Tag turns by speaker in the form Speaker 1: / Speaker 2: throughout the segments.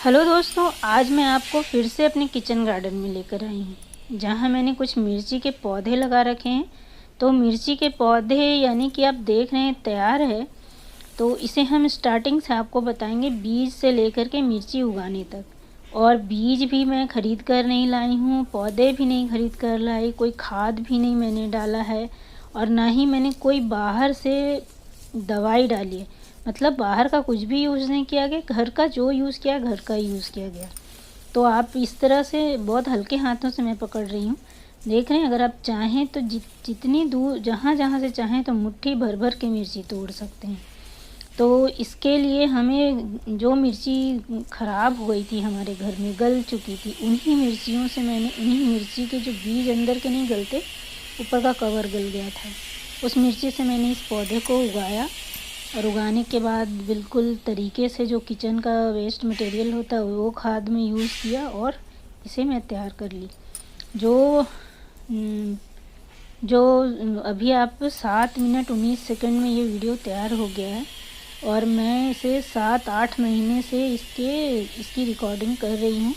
Speaker 1: Hello दोस्तों, आज मैं आपको फिर से अपने किचन गार्डन में लेकर आई हूँ, जहाँ मैंने कुछ मिर्ची के पौधे लगा रखे हैं। तो मिर्ची के पौधे यानी कि आप देख रहे हैं तैयार है। तो इसे हम स्टार्टिंग से आपको बताएंगे, बीज से लेकर के मिर्ची उगाने तक। और बीज भी मैं ख़रीद कर नहीं लाई हूँ, पौधे भी नहीं ख़रीद कर लाई, कोई खाद भी नहीं मैंने डाला है, और ना ही मैंने कोई बाहर से दवाई डाली है। मतलब बाहर का कुछ भी यूज़ नहीं किया गया, घर का जो यूज़ किया घर का यूज़ किया गया। तो आप इस तरह से बहुत हल्के हाथों से मैं पकड़ रही हूँ। देख रहे हैं, अगर आप चाहें तो जितनी दूर जहाँ जहाँ से चाहें तो मुट्ठी भर भर के मिर्ची तोड़ सकते हैं। तो इसके लिए हमें जो मिर्ची ख़राब हो गई थी, हमारे घर में गल चुकी थी, उन्हीं मिर्चियों से मैंने उन्हीं मिर्ची के जो बीज अंदर के नहीं गलते, ऊपर का कवर गल गया था, उस मिर्ची से मैंने इस पौधे को उगाया। और उगाने के बाद बिल्कुल तरीके से जो किचन का वेस्ट मटेरियल होता है वो खाद में यूज़ किया और इसे मैं तैयार कर ली। जो जो अभी आप 7 मिनट 19 सेकंड में ये वीडियो तैयार हो गया है, और मैं इसे 7-8 महीने से इसकी रिकॉर्डिंग कर रही हूँ।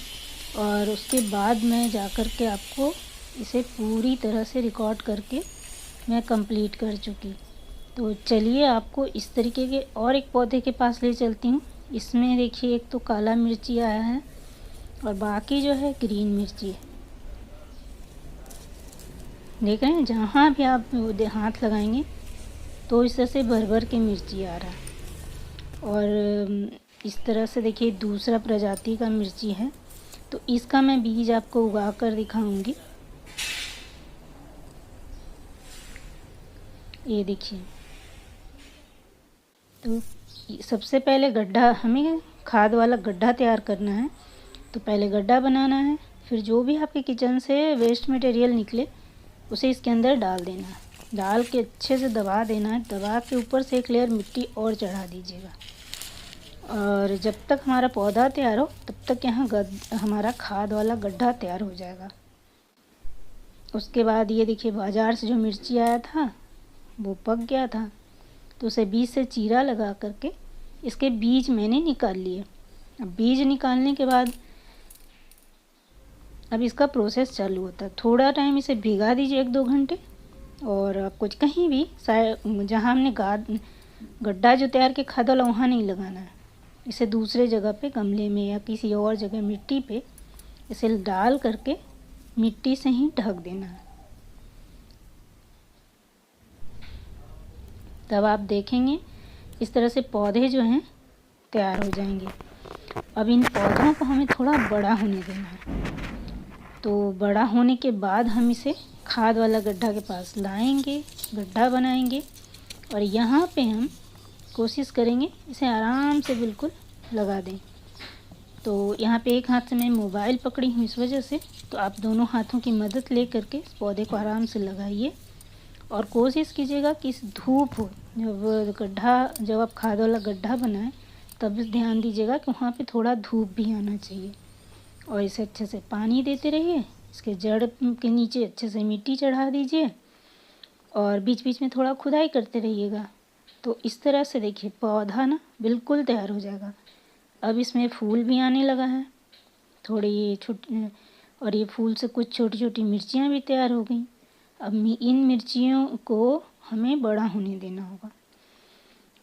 Speaker 1: और उसके बाद मैं जा कर के आपको इसे पूरी तरह से रिकॉर्ड करके मैं कंप्लीट कर चुकी। तो चलिए आपको इस तरीके के और एक पौधे के पास ले चलती हूँ। इसमें देखिए, एक तो काला मिर्ची आया है और बाकी जो है ग्रीन मिर्ची है। देख रहे हैं, जहाँ भी आप हाथ लगाएंगे तो इस तरह से भर भर के मिर्ची आ रहा है। और इस तरह से देखिए दूसरा प्रजाति का मिर्ची है, तो इसका मैं बीज आपको उगा कर दिखाऊंगी। ये देखिए, तो सबसे पहले गड्ढा, हमें खाद वाला गड्ढा तैयार करना है। तो पहले गड्ढा बनाना है, फिर जो भी आपके किचन से वेस्ट मटेरियल निकले उसे इसके अंदर डाल देना है। डाल के अच्छे से दबा देना है, दबा के ऊपर से एक लेयर मिट्टी और चढ़ा दीजिएगा। और जब तक हमारा पौधा तैयार हो तब तक यहाँ हमारा खाद वाला गड्ढा तैयार हो जाएगा। उसके बाद ये देखिए, बाज़ार से जो मिर्ची आया था वो पक गया था, तो उसे बीज से चीरा लगा करके इसके बीज मैंने निकाल लिए। अब बीज निकालने के बाद अब इसका प्रोसेस चालू होता है। थोड़ा टाइम इसे भिगा दीजिए, 1-2 घंटे। और आपको कहीं भी जहाँ हमने गड्ढा जो तैयार के खाद वाला वहाँ नहीं लगाना है। इसे दूसरे जगह पे, गमले में या किसी और जगह मिट्टी पे इसे डाल करके मिट्टी से ही ढक देना है। तब आप देखेंगे इस तरह से पौधे जो हैं तैयार हो जाएंगे। अब इन पौधों को हमें थोड़ा बड़ा होने देना है। तो बड़ा होने के बाद हम इसे खाद वाला गड्ढा के पास लाएंगे, गड्ढा बनाएंगे, और यहाँ पे हम कोशिश करेंगे इसे आराम से बिल्कुल लगा दें। तो यहाँ पे एक हाथ से मैं मोबाइल पकड़ी हूँ इस वजह से, तो आप दोनों हाथों की मदद ले करके इस पौधे को आराम से लगाइए। और कोशिश कीजिएगा कि इस धूप हो, जब आप खाद वाला गड्ढा बनाएं तब ध्यान दीजिएगा कि वहाँ पे थोड़ा धूप भी आना चाहिए। और इसे अच्छे से पानी देते रहिए, इसके जड़ के नीचे अच्छे से मिट्टी चढ़ा दीजिए और बीच बीच में थोड़ा खुदाई करते रहिएगा। तो इस तरह से देखिए पौधा ना बिल्कुल तैयार हो जाएगा। अब इसमें फूल भी आने लगा है थोड़ी और ये फूल से कुछ छोटी छोटी मिर्चियाँ भी तैयार हो गई। अब इन मिर्चियों को हमें बड़ा होने देना होगा।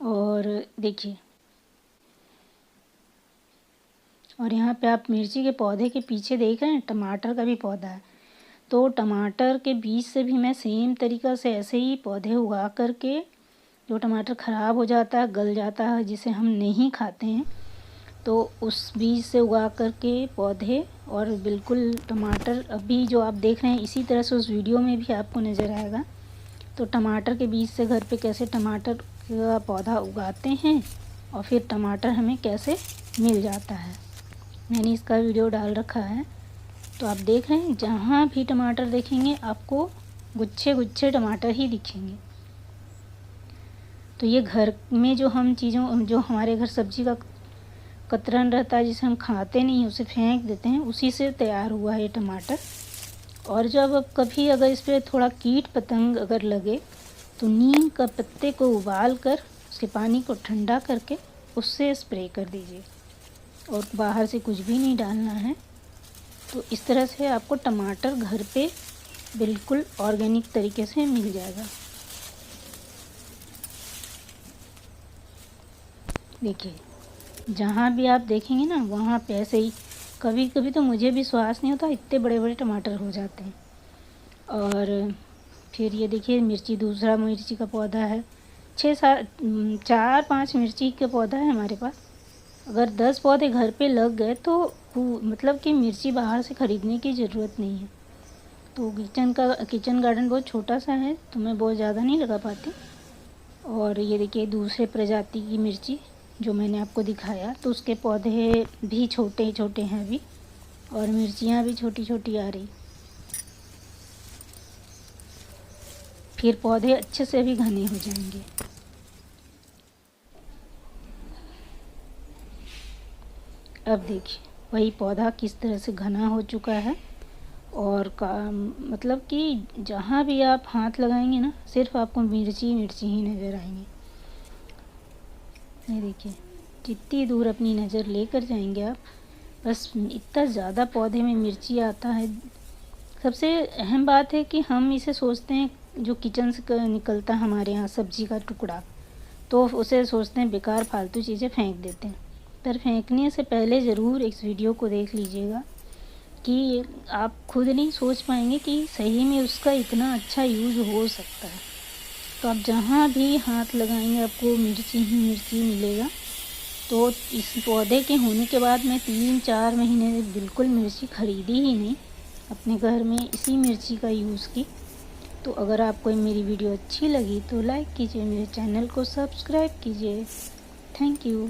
Speaker 1: और देखिए, और यहाँ पे आप मिर्ची के पौधे के पीछे देख रहे हैं टमाटर का भी पौधा है। तो टमाटर के बीज से भी मैं सेम तरीक़ा से ऐसे ही पौधे उगा करके, जो टमाटर ख़राब हो जाता है, गल जाता है, जिसे हम नहीं खाते हैं, तो उस बीज से उगा करके पौधे, और बिल्कुल टमाटर अभी जो आप देख रहे हैं इसी तरह से उस वीडियो में भी आपको नज़र आएगा। तो टमाटर के बीज से घर पे कैसे टमाटर का पौधा उगाते हैं और फिर टमाटर हमें कैसे मिल जाता है, मैंने इसका वीडियो डाल रखा है। तो आप देख रहे हैं, जहाँ भी टमाटर देखेंगे आपको गुच्छे गुच्छे टमाटर ही दिखेंगे। तो ये घर में जो हमारे घर सब्जी का कतरन रहता है, जिसे हम खाते नहीं, उसे फेंक देते हैं, उसी से तैयार हुआ है ये टमाटर। और जब कभी अगर इस पर थोड़ा कीट पतंग अगर लगे तो नीम का पत्ते को उबाल कर उसके पानी को ठंडा करके उससे स्प्रे कर दीजिए। और बाहर से कुछ भी नहीं डालना है। तो इस तरह से आपको टमाटर घर पे बिल्कुल ऑर्गेनिक तरीके से मिल जाएगा। देखिए, जहाँ भी आप देखेंगे ना वहाँ पे ऐसे ही, कभी कभी तो मुझे भी विश्वास नहीं होता, इतने बड़े बड़े टमाटर हो जाते हैं। और फिर ये देखिए मिर्ची, दूसरा मिर्ची का पौधा है। 4-5 मिर्ची का पौधा है हमारे पास। अगर 10 पौधे घर पे लग गए तो मतलब कि मिर्ची बाहर से ख़रीदने की ज़रूरत नहीं है। तो किचन गार्डन बहुत छोटा सा है, तो मैं बहुत ज़्यादा नहीं लगा पाती। और ये देखिए दूसरे प्रजाति की मिर्ची जो मैंने आपको दिखाया, तो उसके पौधे भी छोटे छोटे हैं अभी, और मिर्चियाँ भी छोटी छोटी आ रही। फिर पौधे अच्छे से भी घने हो जाएंगे। अब देखिए वही पौधा किस तरह से घना हो चुका है। और मतलब कि जहाँ भी आप हाथ लगाएंगे ना, सिर्फ आपको मिर्ची मिर्ची ही नज़र आएंगी। ये देखिए, जितनी दूर अपनी नज़र लेकर जाएंगे आप, बस इतना ज़्यादा पौधे में मिर्ची आता है। सबसे अहम बात है कि हम इसे सोचते हैं, जो किचन से निकलता है हमारे यहाँ सब्जी का टुकड़ा, तो उसे सोचते हैं बेकार फालतू चीज़ें फेंक देते हैं। पर फेंकने से पहले ज़रूर इस वीडियो को देख लीजिएगा, कि आप खुद नहीं सोच पाएंगे कि सही में उसका इतना अच्छा यूज़ हो सकता है। तो आप जहाँ भी हाथ लगाएंगे आपको मिर्ची ही मिर्ची मिलेगा। तो इस पौधे के होने के बाद मैं 3-4 महीने बिल्कुल मिर्ची ख़रीदी ही नहीं, अपने घर में इसी मिर्ची का यूज़ की। तो अगर आपको मेरी वीडियो अच्छी लगी तो लाइक कीजिए, मेरे चैनल को सब्सक्राइब कीजिए। Thank you.